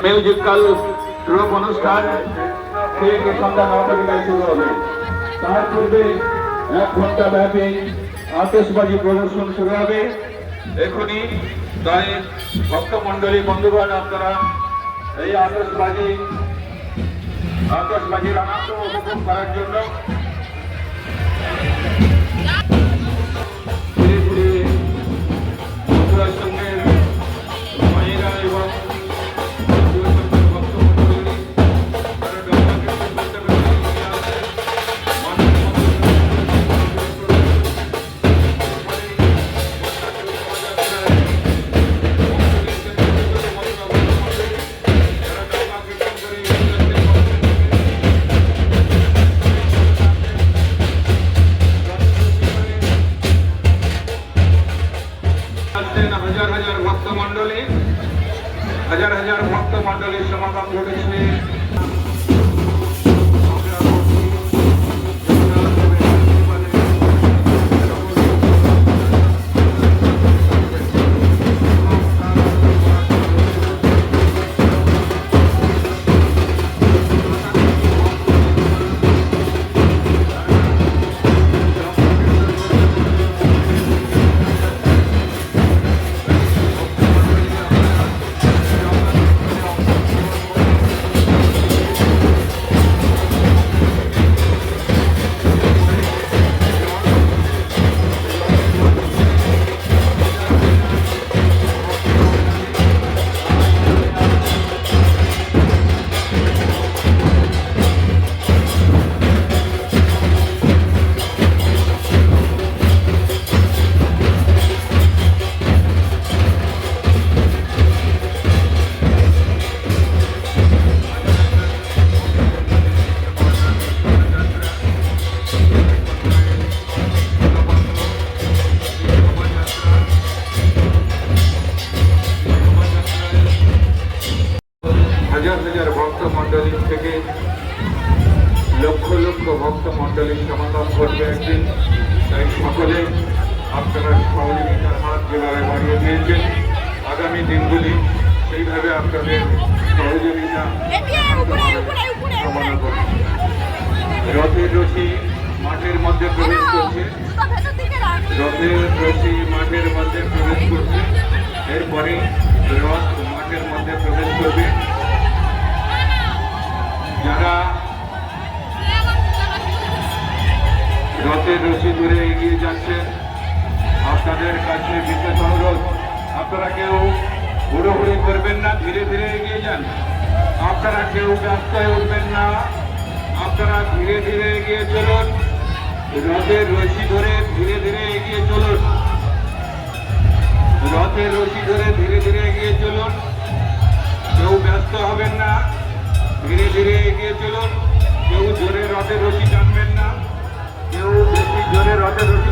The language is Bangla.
মিউজিক্যাল ট্রুপ অনুষ্ঠান ঠিক সন্ধ্যা 9টা থেকে শুরু হবে। তার পূর্বে 1 ঘন্টা ব্যাপী আতশবাজি প্রদর্শন শুরু হবে। এখনই তাই ভক্তমণ্ডলী বন্ধুগণ, আপনারা এই আতশবাজির আনন্দ উপভোগ করার জন্য ধীরে ধীরে মথুরা সঙ্গের মায়েরা এবং হাজার হাজার ভক্ত মন্ডলীর সমাগম ঘটেছে। হাজার হাজার ভক্ত মন্ডলী থেকে লক্ষ লক্ষ ভক্ত মন্ডলীর সমাগম ঘটবে একদিন। তাই সকলে আপনারা সহযোগিতার হাত যেভাবে বাড়িয়ে দিয়েছেন, আগামী দিনগুলি সেইভাবে আপনাদের সহযোগিতা কামনা করি। রথের রশি মাঠের মধ্যে প্রবেশ করছে, রথের রশি মাঠের মধ্যে প্রবেশ করছে। এরপরে রথ মাঠের মধ্যে প্রবেশ করবে। যারা রথের রশি ধরে এগিয়ে যাচ্ছেন, আপনাদের কাছে বিশেষ অনুরোধ, আপনারা কেউ হুড়োহুড়ি করবেন না, ধীরে ধীরে এগিয়ে যান। আপনারা কেউ ব্যস্ত হয়ে উঠবেন না, আপনারা ধীরে ধীরে এগিয়ে চলুন। রথের রশি ধরে ধীরে ধীরে এগিয়ে চলুন। রথের রশি ধরে ধীরে ধীরে এগিয়ে চলুন। কেউ ব্যস্ত হবেন না, ধীরে ধীরে এগিয়ে চলুন। কেউ জোরে রথের রশি টানবেন না, কেউ বেশি জোরে রথের রশি